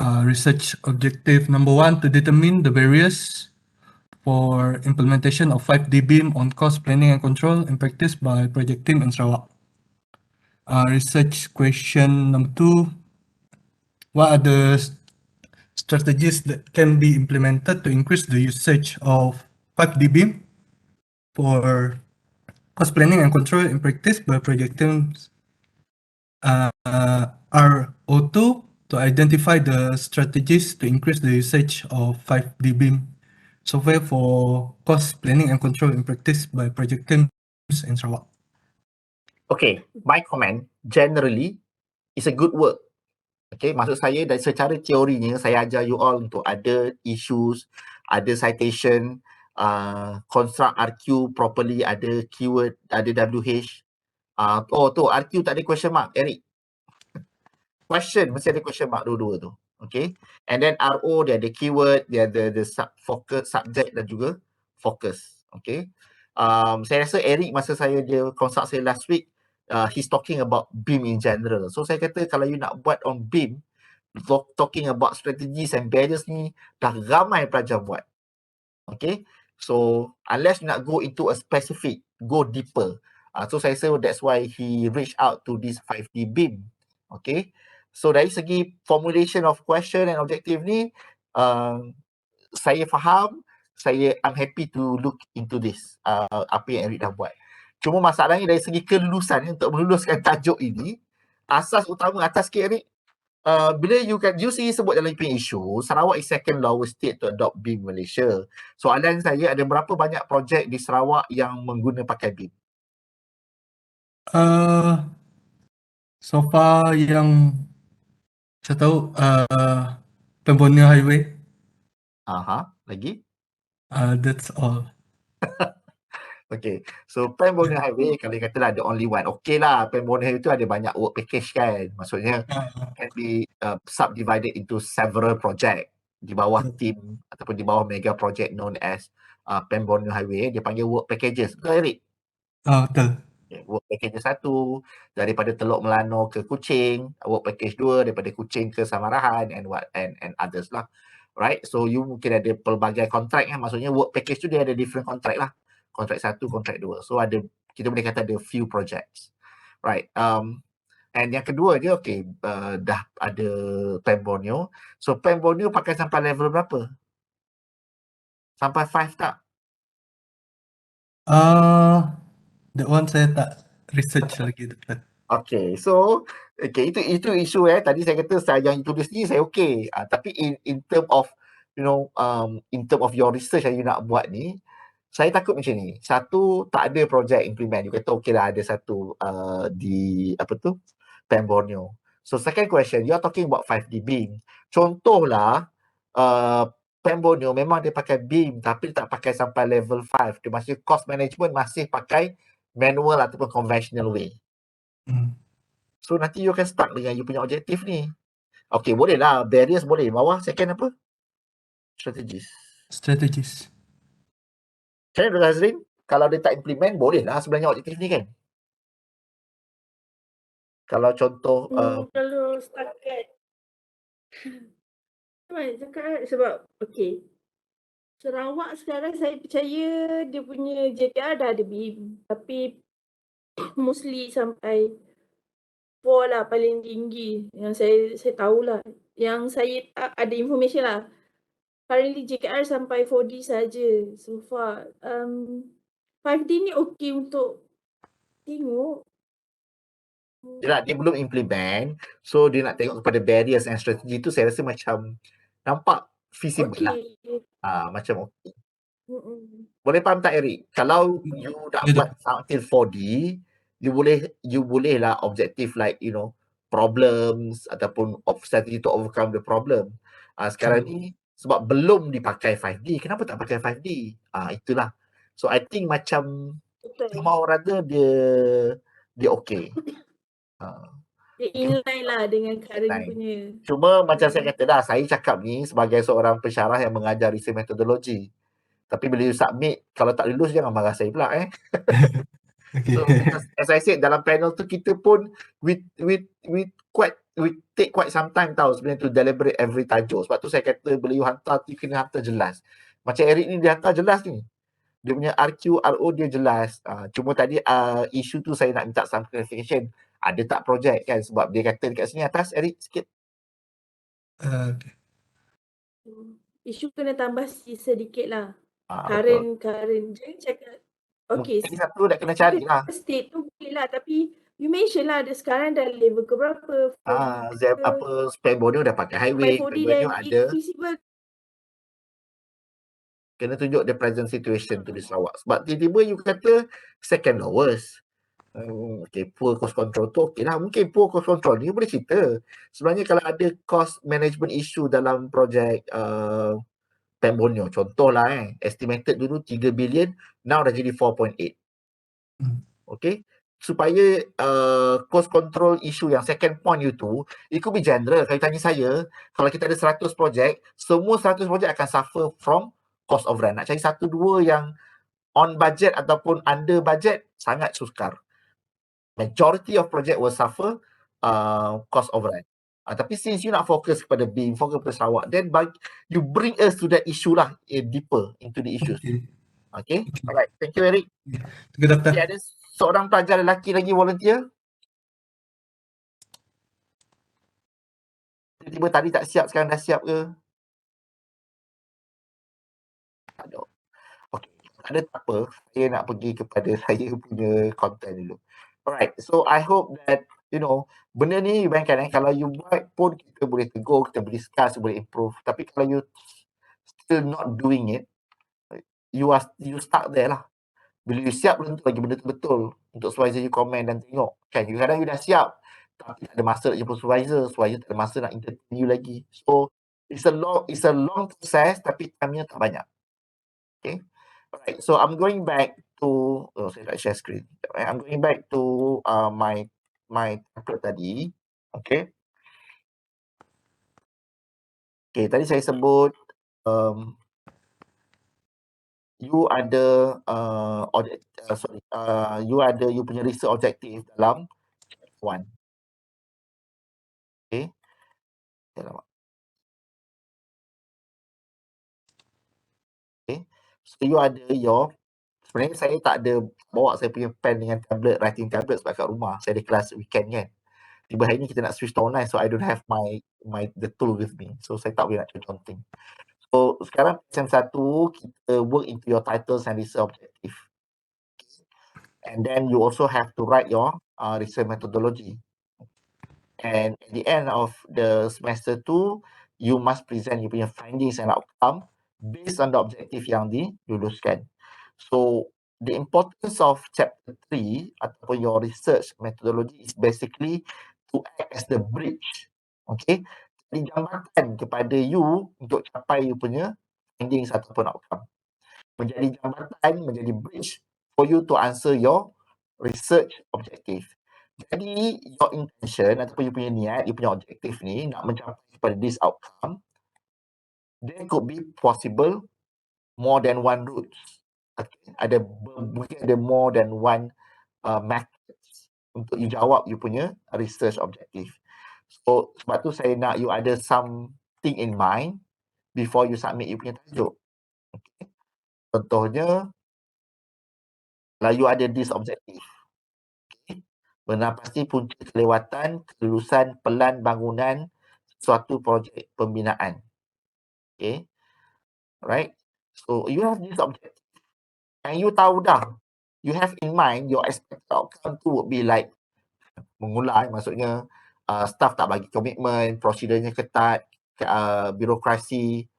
Research objective number 1, to determine the barriers for implementation of 5D BIM on cost planning and control in practice by project team in Sarawak. Research question number 2, what are the strategies that can be implemented to increase the usage of 5D BIM for cost planning and control in practice by project teams? RO2, to identify the strategies to increase the usage of 5D BIM software for cost planning and control in practice by project teams in Sarawak. Okay, my comment generally is a good work. Okay, maksud saya dari secara teorinya saya ajar you all untuk ada issues, ada citation, construct RQ properly, ada keyword, ada WH. Tu RQ tak ada question mark, Eric. Question mesti ada question mark dua-dua tu. Okay, and then RO dia ada keyword, dia ada focus, subject dan juga focus. Okay, saya rasa Eric masa dia consult saya last week, he's talking about BIM in general. So saya kata kalau you nak buat on BIM, talking about strategies and barriers ni dah ramai pelajar buat. Okay, so unless you nak go into a specific, go deeper. So saya rasa that's why he reached out to this 5D BIM. Okay, so dari segi formulation of question and objective ni, saya faham, I'm happy to look into this, apa yang Eric dah buat. Cuma masalahnya dari segi kelulusan, untuk meluluskan tajuk ini, asas utama atas sikit Eric, bila you see sebut dalam punya isu, Sarawak is second lowest state to adopt BIM Malaysia. Soalan saya, ada berapa banyak projek di Sarawak yang mengguna pakai BIM? So far yang saya tahu Pembonia Highway. Lagi? That's all. Okay, so Pembonia Highway kalau katalah the only one. Okay lah, Pembonia Highway tu ada banyak work package kan. Maksudnya can be subdivided into several project di bawah team ataupun di bawah mega project known as Pembonia Highway. Dia panggil work packages. Betul Eric? Betul. Work package 1 daripada Teluk Melano ke Kuching, work package 2 daripada Kuching ke Samarahan and others lah. Right? So you mungkin ada pelbagai kontrak maksudnya work package tu dia ada different kontrak lah. Kontrak 1, kontrak 2. So kita boleh kata ada few projects. Right. And yang kedua dia dah ada Pen Borneo. So Pen Borneo pakai sampai level berapa? Sampai 5 tak? That one saya tak research lagi dekat. Okay, so itu isu tadi saya kata saya yang tulis ni saya tapi in term of in term of your research yang you nak buat ni, saya takut macam ni. Satu, tak ada projek implement. You kata lah ada satu di Pen Borneo. So second question, you are talking about 5D beam. Contohlah Pen Borneo memang dia pakai beam tapi tak pakai sampai level 5. Dia masih cost management masih pakai manual ataupun conventional way. So nanti you akan stuck dengan you punya objektif ni. Okay, boleh lah. Barriers boleh. Bawah second apa? Strategis. Macam mana Nazrin? Kalau dia tak implement, boleh lah sebenarnya objektif ni kan? Kalau contoh... Kalau setakat cakap sebab Sarawak sekarang saya percaya dia punya JPR dah ada BIM, tapi mostly sampai 4 lah paling tinggi yang saya tahulah. Yang saya ada information lah. Currently JKR sampai 4D saja so far. 5D ni okey untuk tengok. Dia belum implement, so dia nak tengok kepada barriers and strategi tu saya rasa macam nampak feasible lah. Macam okey. Boleh faham tak Eric? Kalau you nak buat until 4D, you boleh lah objektif like problems ataupun strategi to overcome the problem. Sekarang ni sebab belum dipakai 5D, kenapa tak pakai 5D? Itulah. So I think macam somehow or other dia okey. Dia inline lah dengan current punya. Cuma macam saya kata dah, saya cakap ni sebagai seorang pensyarah yang mengajar research methodology. Tapi bila you submit, kalau tak lulus jangan marah saya pula Okay. So as I said, dalam panel tu kita pun we take quite some time tau sebenarnya to deliberate every tajuk. Sebab tu saya kata bila you hantar tu kena hantar jelas. Macam Eric ni dia hantar jelas ni. Dia punya RQ, RO dia jelas. Cuma tadi isu tu saya nak minta some clarification. Ada tak projek kan? Sebab dia kata dekat sini atas, Eric sikit. Okay. Isu kena tambah sedikit lah. Betul. Current. Jangan cakap. Okay. Lagi satu dah kena cari lah. State tu boleh lah. Tapi you mention lah dia sekarang dah level ke berapa. Pen Borneo dah pakai highway. Pen Borneo ada. Feasible. Kena tunjuk the present situation to di Sarawak. Sebab tiba-tiba you kata second lowest. Poor cost control tu okey lah. Mungkin poor cost control ni boleh cerita. Sebenarnya kalau ada cost management issue dalam projek Pen Borneo, contohlah estimated dulu 3 billion, now dah jadi 4.8. Okay. Supaya cost control issue yang second point you tu, it could be general. Kalau tanya saya, kalau kita ada 100 projek, semua 100 projek akan suffer from cost of rent. Nak cari 1-2 yang on budget ataupun under budget, sangat sukar. Majority of project will suffer cost of rent. Tapi since you nak fokus kepada BIM, fokus kepada Sarawak, then you bring us to that issue lah, deeper into the issues. Okay. Alright. Thank you, Eric. Good afternoon. Okay, ada seorang pelajar lelaki lagi volunteer. Tiba-tiba tadi tak siap, sekarang dah siap ke? Tak ada. Okay. Ada tak apa. Saya nak pergi kepada saya punya content dulu. Alright. So, I hope that, benda ni bayangkan kalau you buat pun kita boleh tegur, kita boleh discuss, boleh improve. Tapi kalau you still not doing it, you stuck there lah. Bila you siap, belum tentu lagi benda tu betul. Untuk supervisor you komen dan tengok. Kan, kadang-kadang you dah siap, tapi tak ada masa nak jumpa supervisor tak ada masa nak entertain you lagi. So, it's a long process, tapi time-nya tak banyak. Okay. Alright, so I'm going back to, saya nak share screen. I'm going back to my template tadi. Okay. Okay, tadi saya sebut you ada you punya research objective dalam one. Okay. Okay. So you ada your, sebenarnya saya tak ada bawa saya punya pen dengan tablet, writing tablet sebab kat rumah. Saya ada kelas weekend kan. Tiba hari ni kita nak switch to online, so I don't have the tool with me. So saya tak boleh nak counting. So sekarang PSM1 kita work into your titles and research objective. And then you also have to write your research methodology. And at the end of the semester 2, you must present your punya findings and outcome based on the objective yang diluluskan. So the importance of chapter 3 ataupun your research methodology is basically to act as the bridge. Okay, jadi jambatan kepada you untuk capai you punya findings ataupun outcome. Menjadi jambatan, menjadi bridge for you to answer your research objective. Jadi your intention ataupun you punya niat, you punya objektif ni nak mencapai kepada this outcome, there could be possible more than one route. Okay. Mungkin ada more than one methods untuk you jawab you punya research objective. So sebab tu saya nak you ada something in mind before you submit you punya tajuk. Okay. Contohnya, kalau you ada this objective, okay, benar pasti punca kelewatan kelulusan pelan bangunan suatu projek pembinaan. Okay, right? So you have this objective and you tahu dah, you have in mind your expected outcome tu would be like mengular, maksudnya staff tak bagi komitmen, prosedurnya ketat, birokrasi,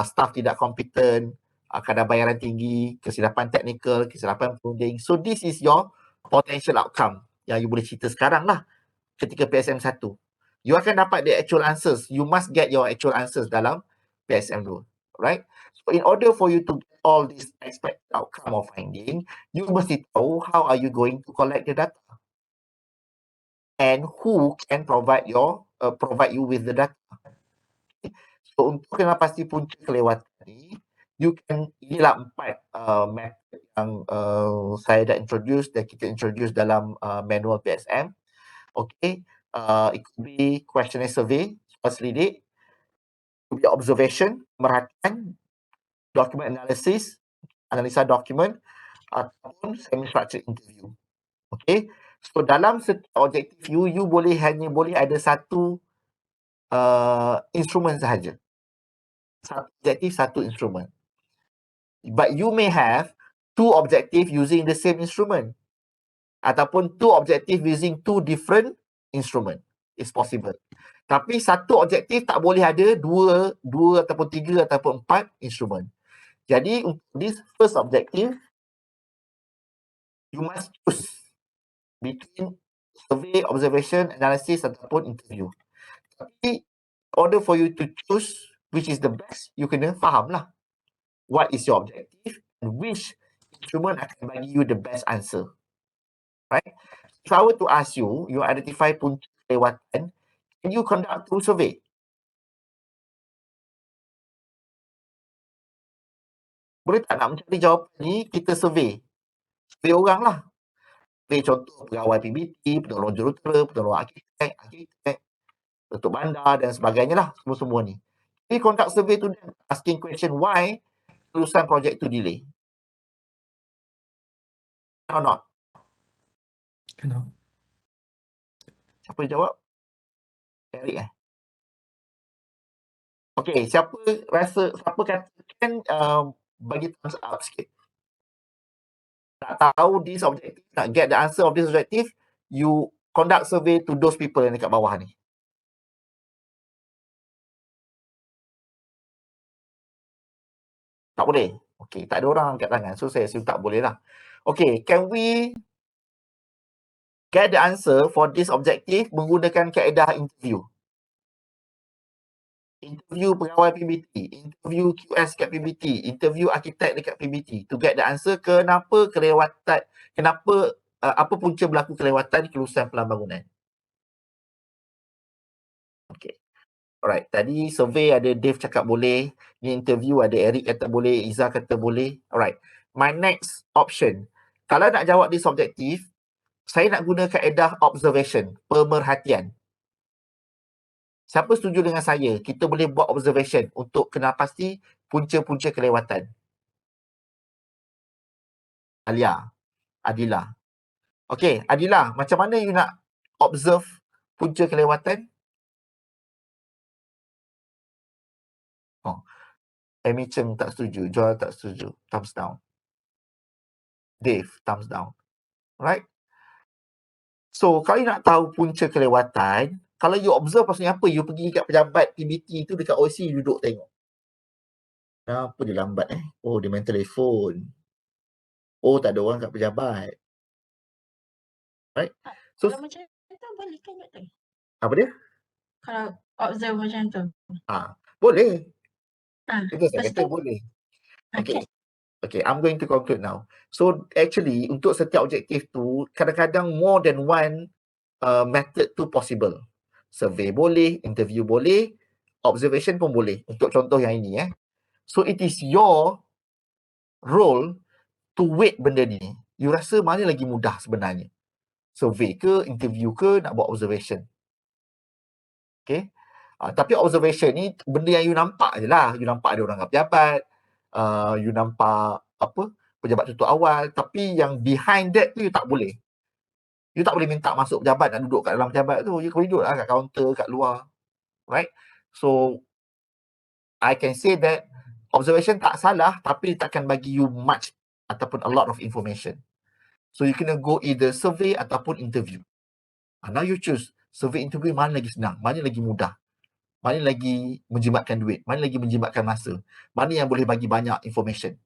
staff tidak kompeten, kadar bayaran tinggi, kesilapan teknikal, kesilapan funding. So this is your potential outcome yang you boleh cerita sekarang lah ketika PSM 1. You akan dapat the actual answers. You must get your actual answers dalam PSM 2. Right? So in order for you to get all this expected outcome of finding, you mesti tahu how are you going to collect the data. And who can provide you with the data. Okay. So untuk kena pasti punca kelewatan ni, you can, inilah 4 method yang saya dah introduce dan kita introduce dalam manual PSM. Okay, it could be questionnaire survey, soal selidik, it could be observation, merhatian, document analysis, analisa dokumen, ataupun semi-structured interview. Okay, so dalam setiap objektif you hanya boleh ada satu instrumen sahaja. Satu objektif, satu instrumen. But you may have 2 objective using the same instrument. Ataupun 2 objective using 2 different instrument. It's possible. Tapi satu objektif tak boleh ada dua ataupun 3 ataupun 4 instrumen. Jadi untuk this first objective, you must choose between survey, observation, analysis ataupun interview. Tapi in order for you to choose which is the best, you kena faham lah what is your objective and which instrument akan bagi you the best answer. Right? If I were to ask you, you identify punca kelewatan, can you conduct 2 survey? Boleh tak nak mencari jawapan ni, kita survey. Survey orang lah. Survey contoh pegawai PBT, penolong jurutera, penolong arkitek, Datuk Bandar dan sebagainya lah, semua-semua ni. We conduct survey to them, asking question why kelulusan projek tu delay. Or not? Kenapa? Siapa jawab? Eric Okay, siapa katakan bagi thumbs up sikit. Nak tahu this objective, nak get the answer of this objective, you conduct survey to those people yang dekat bawah ni. Tak boleh? Okay, tak ada orang angkat tangan. So, saya assume tak boleh lah. Okay, can we get the answer for this objective menggunakan kaedah interview? Interview pegawai PBT, interview QS kat PBT, interview arkitek dekat PBT to get the answer kenapa kelewatan, apa punca berlaku kelewatan kelulusan pelan bangunan. Okay. Alright, tadi survey ada Dave cakap boleh, ni interview ada Eric kata boleh, Iza kata boleh. Alright, my next option, Kalau nak jawab dia subjektif, saya nak guna kaedah observation, pemerhatian. Siapa setuju dengan saya? Kita boleh buat observation untuk kenal pasti punca-punca kelewatan. Alia, Adila. Okey, Adila, macam mana you nak observe punca kelewatan? Oh, Amy Cheng tak setuju, Joel tak setuju. Thumbs down. Dave, thumbs down. Right? So, kalau you nak tahu punca kelewatan, kalau you observe maksudnya apa? You pergi kat pejabat PBT tu dekat OC, you duduk tengok. Kenapa dia lambat Oh, dia main telefon. Oh, tak ada orang kat pejabat. Right? So, Kalau macam tu boleh kan doktor? apa dia? Kalau observe macam tu. Boleh. Itu saya Lepas kata tu, boleh. Okay, I'm going to conclude now. So, actually, untuk setiap objektif tu, kadang-kadang more than one method tu possible. Survey boleh, interview boleh, observation pun boleh. Untuk contoh yang ini. So, it is your role to weight benda ni. You rasa mana lagi mudah sebenarnya? Survey ke, interview ke, nak buat observation? Okay. Tapi observation ni benda yang you nampak je lah. You nampak ada orang kat pejabat, you nampak pejabat tutup awal, tapi yang behind that tu you tak boleh. You tak boleh minta masuk pejabat nak duduk kat dalam pejabat tu. You boleh duduk lah kat kaunter, kat luar. Right? So, I can say that observation tak salah, tapi takkan bagi you much ataupun a lot of information. So, you kena go either survey ataupun interview. Now you choose. Survey, interview mana lagi senang, mana lagi mudah. Mana lagi menjimatkan duit, mana lagi menjimatkan masa, mana yang boleh bagi banyak information,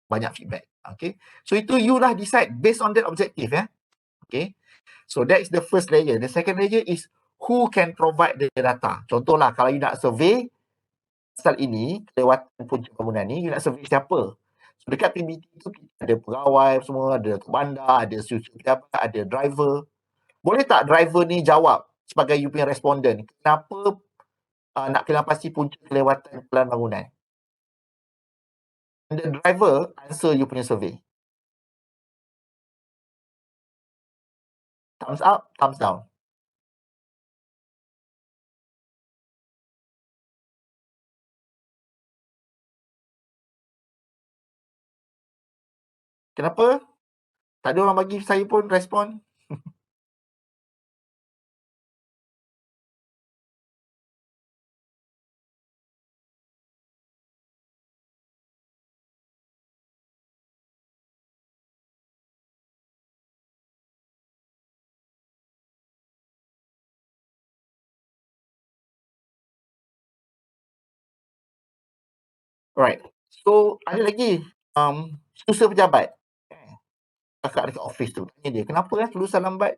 banyak feedback. Okay, so itu you lah decide based on that objective. Okay, so that is the first layer. The second layer is who can provide the data. Contohlah kalau you nak survey pasal ini, kelewatan punca bangunan ni, you nak survey siapa? So dekat PBT tu ada pegawai semua, ada bandar, ada pejabat, ada driver. Boleh tak driver ni jawab sebagai you punya responden, kenapa nak kenal pasti punca kelewatan pelan bangunan? And the driver answer you punya survey. Thumbs up, thumbs down. Kenapa? Tak ada orang bagi saya pun respon. Right. So, ada lagi susah pejabat. Kakak dekat office tu, tanya dia, kenapa kelulusan lambat?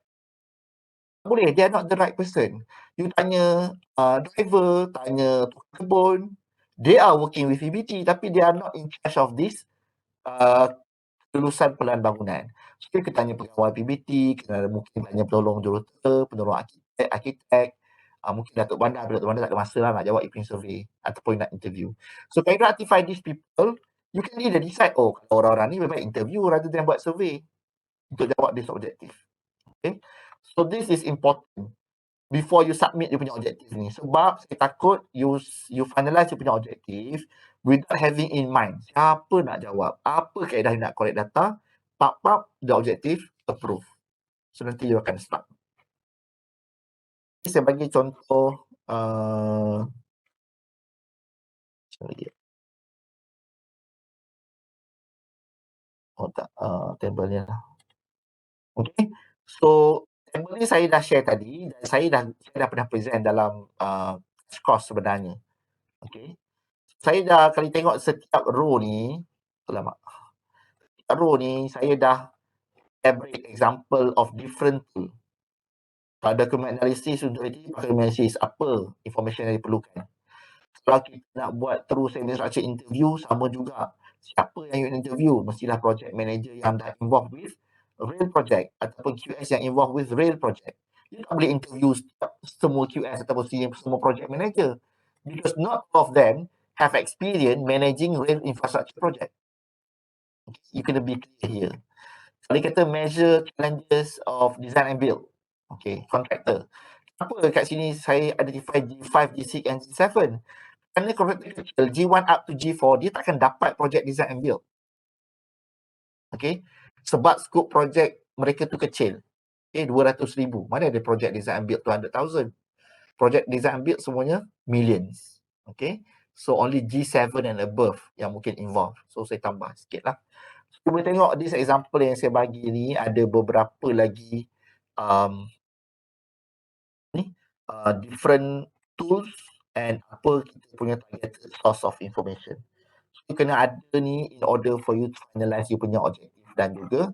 Tak boleh, they are not the right person. You tanya driver, tanya tukang kebun, they are working with PBT, tapi they are not in charge of this kelulusan pelan bangunan. So, kita tanya pegawai PBT, mungkin tanya penolong juruterus, penolong arkitek, mungkin Datuk Bandar tak ada masa lah nak jawab e-print survey ataupun nak interview. So, can you identify these people? You can either decide, kalau orang-orang ni lebih baik interview rather than buat survey untuk jawab this objective. Okay? So, this is important before you submit you punya objektif ni. Sebab saya takut you finalize you punya objektif without having in mind siapa nak jawab, apa kaedah nak collect data, the objective, approve. So, nanti you akan start. Saya bagi contoh table ni lah. Okay. So, table ni saya dah share tadi dan saya dah pernah present dalam course sebenarnya. Okay. Saya dah kali tengok setiap row ni, setiap row ni saya dah elaborate example of different tool. Kalau document analysis untuk ini, document analysis apa information yang diperlukan. Kalau kita nak buat through seminar structure interview, sama juga. Siapa yang you interview? Mestilah project manager yang dah involved with real project ataupun QS yang involved with real project. You tak boleh interview semua QS ataupun semua project manager because not all of them have experience managing real infrastructure project. You kena be clear here. Kalau kata measure challenges of design and build. Okay, contractor. Kenapa kat sini saya identify G5, G6 and G7? Kerana contractor kecil, G1 up to G4, dia takkan dapat project design and build. Okay, sebab skop project mereka tu kecil. Okay, 200,000. Mana ada project design and build 200,000? Project design and build semuanya millions. Okay, so only G7 and above yang mungkin involve. So saya tambah sikit lah. Cuba tengok this example yang saya bagi ni, ada beberapa lagi different tools and apa kita punya targeted source of information. So, kena ada ni in order for you to finalize you punya objective dan juga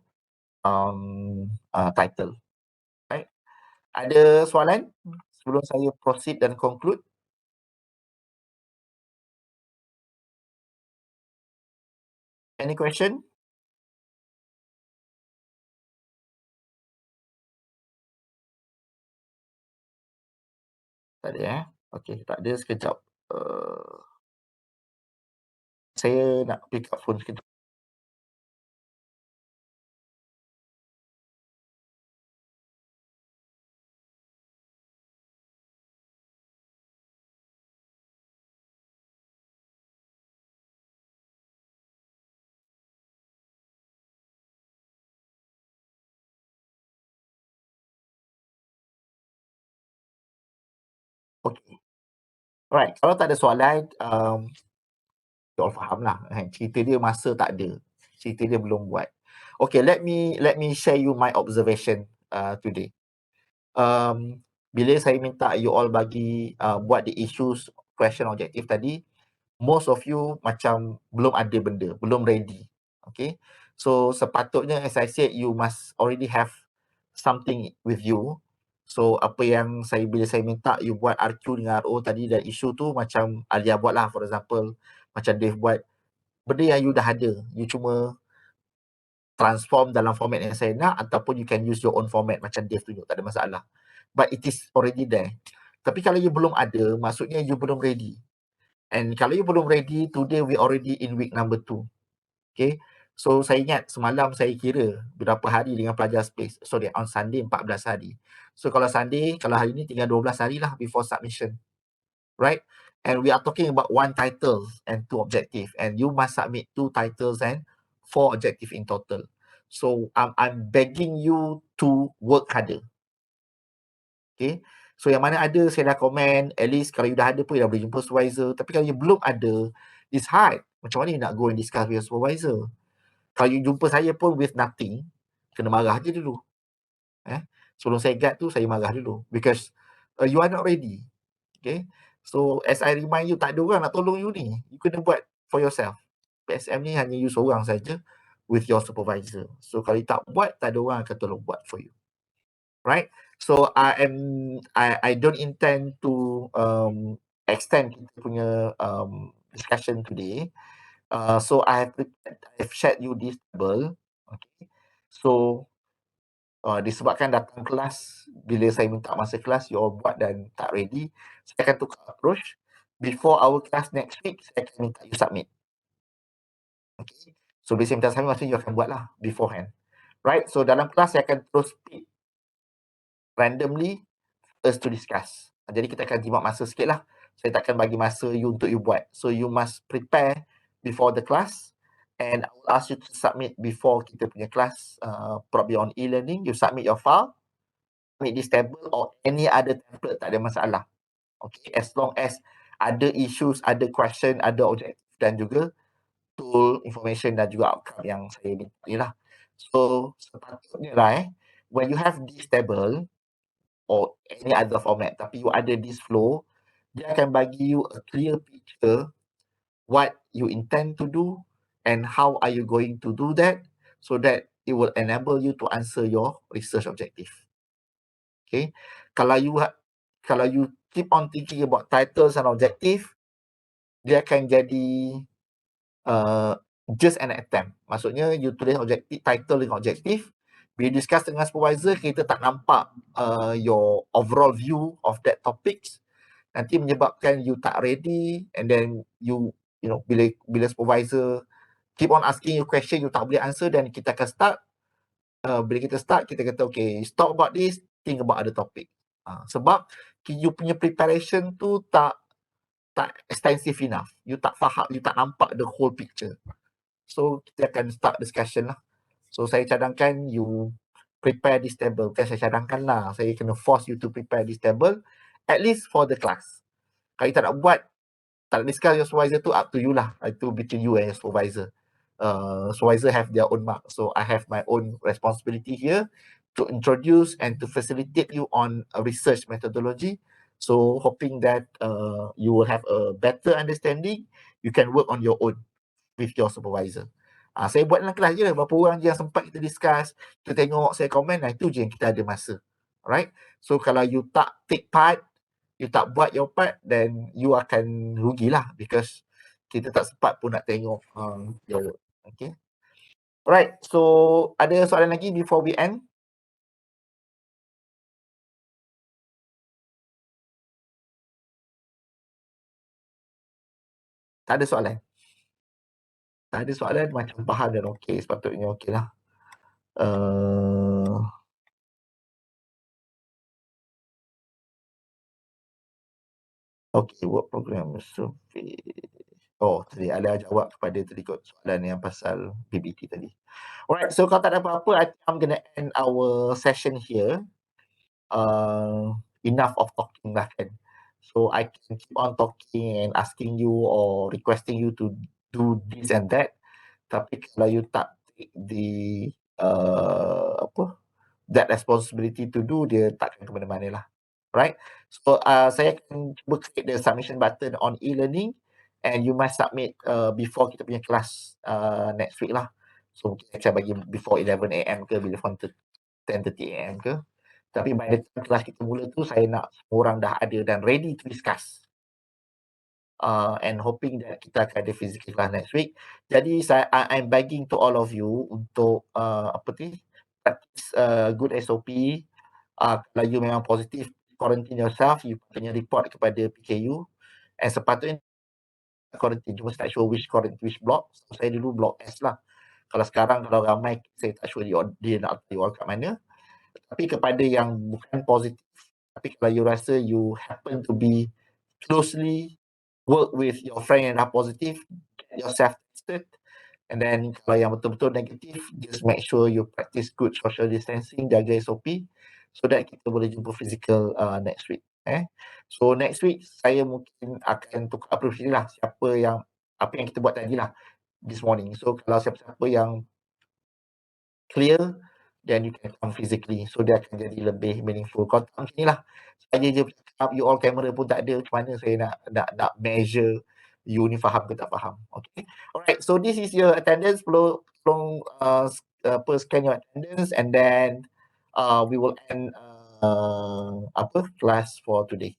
title. Right? Ada soalan sebelum saya proceed dan conclude? Any question? Tak ada Okay, tak ada, sekejap. Saya nak pick up phone sekejap. Okay. Alright, kalau tak ada soalan, you all faham lah. Cerita dia masa tak ada. Cerita dia belum buat. Okay, let me share you my observation today. Bila saya minta you all bagi buat the issues, question, objective tadi, most of you macam belum ada benda, belum ready. Okay, so sepatutnya as I said, you must already have something with you. So apa yang bila saya minta you buat RQ dengan RO tadi dan isu tu, macam Alia buat lah, for example, macam Dave buat, benda yang you dah ada, you cuma transform dalam format yang saya nak, ataupun you can use your own format macam Dave tunjuk, tak ada masalah. But it is already there. Tapi kalau you belum ada, maksudnya you belum ready. And kalau you belum ready, today we already in week number 2. Okay, so saya ingat semalam saya kira berapa hari dengan pelajar space. Sorry, on Sunday 14 hari. So kalau Sunday, kalau hari ni tinggal 12 hari lah before submission. Right? And we are talking about 1 title and 2 objective. And you must submit 2 titles and 4 objective in total. So I'm begging you to work harder. Okay, so yang mana ada saya dah komen, at least kalau you dah ada pun you dah boleh jumpa supervisor. Tapi kalau you belum ada, it's hard. Macam mana you nak go and discuss with your supervisor? Kalau you jumpa saya pun with nothing, kena marah je dulu. Sebelum saya guide tu, saya marah dulu. Because you are not ready. Okay, so as I remind you, tak ada orang nak tolong you ni. You kena buat for yourself. PSM ni hanya you seorang saja with your supervisor. So kalau you tak buat, tak ada orang akan tolong buat for you. Right? So I don't intend to extend kita punya discussion today. So I've shared you this table. Okay. So disebabkan datang kelas, bila saya minta masa kelas, you all buat dan tak ready, saya akan tukar approach. Before our class next week, saya akan minta you submit. Okay. So bila saya minta submit, maksudnya you akan buat lah beforehand. Right? So dalam kelas, saya akan terus pick randomly us to discuss. Jadi kita akan jimat masa sikit lah. Saya takkan bagi masa you untuk you buat. So you must prepare before the class, and I will ask you to submit before kita punya class, probably on e-learning. You submit your file, submit this table or any other template, tak ada masalah. Okay, as long as ada issues, ada question, ada objective dan juga tool, information dan juga outcome yang saya minta ni lah. So sepatutnya lah when you have this table or any other format, tapi you ada this flow, dia akan bagi you a clear picture what you intend to do and how are you going to do that, so that it will enable you to answer your research objective. Okay, kalau you keep on thinking about titles and objective, dia akan jadi just an attempt. Maksudnya you tulis objective, title dengan objective, bila discuss dengan supervisor, kita tak nampak your overall view of that topics, nanti menyebabkan you tak ready, and then you know, bila supervisor keep on asking you question, you tak boleh answer, dan kita akan start bila kita start, kita kata okay, stop about this, think about other topic. Sebab you punya preparation tu tak extensive enough. You tak faham, you tak nampak the whole picture. So kita akan start discussion lah. So saya cadangkan you prepare this table. Bukan saya cadangkan lah, saya kena force you to prepare this table at least for the class. Kalau you tak nak buat, tak nak discuss your supervisor tu, up to you lah. Itu between you and your supervisor. Supervisor have their own mark. So I have my own responsibility here to introduce and to facilitate you on a research methodology. So hoping that you will have a better understanding. You can work on your own with your supervisor. Saya buat dalam kelas je, berapa orang je yang sempat kita discuss, kita tengok, saya komen, itu je yang kita ada masa. Alright? So kalau you tak take part, you tak buat your part, then you akan rugilah because kita tak sempat pun nak tengok your work. Okay? Alright, so ada soalan lagi before we end? Tak ada soalan? Tak ada soalan, macam faham dan okey, sepatutnya okey lah. Okay, work program survey. Oh, tadi ada jawab kepada tadi kot soalan yang pasal PBT tadi. Alright, so kalau tak ada apa-apa, I think I'm gonna end our session here. Enough of talking lah kan. So I can keep on talking and asking you or requesting you to do this and that. Tapi kalau you tak take the that responsibility to do, dia takkan ke mana-mana lah. Right? So saya akan cuba create the submission button on e-learning and you must submit before kita punya kelas next week lah. So mungkin saya bagi before 11 AM ke, before 10:30 AM ke. Tapi by the time kelas kita mula tu, saya nak semua orang dah ada dan ready to discuss. And hoping that kita akan ada physical class next week. Jadi I'm begging to all of you untuk practice good SOP. Kalau you memang positif, quarantine yourself, you punya report kepada PKU. And sepatutnya quarantine, cuma saya tak sure which block. So, saya dulu block S lah. Kalau sekarang kalau ramai, saya tak sure dia nak all kat mana. Tapi kepada yang bukan positif, tapi kalau you rasa you happen to be closely work with your friend yang dah positif, get yourself tested. And then kalau yang betul-betul negatif, just make sure you practice good social distancing, jaga SOP, so that kita boleh jumpa physical next week. So next week, saya mungkin akan tukar approach ni lah, apa yang kita buat tadi lah, this morning. So kalau siapa-siapa yang clear, then you can come physically. So dia akan jadi lebih meaningful. Kalau tak macam ni lah, saya je cakap, you all camera pun tak ada, macam mana saya nak measure you ni faham ke tak faham. Okay. Alright, so this is your attendance. Tolong scan your attendance and then we will end class for today.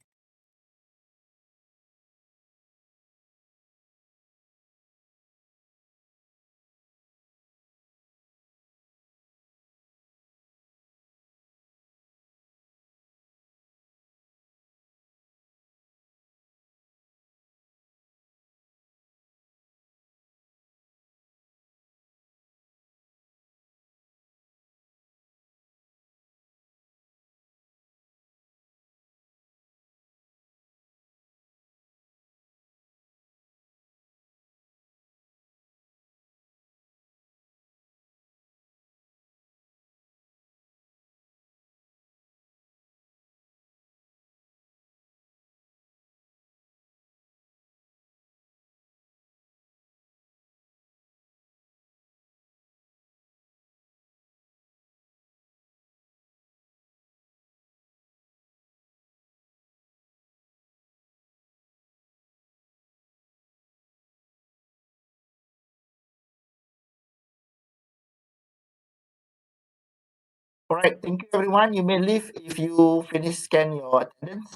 Alright, thank you everyone. You may leave if you finish scan your attendance.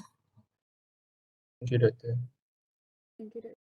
Thank you, Doctor. Thank you, Dr.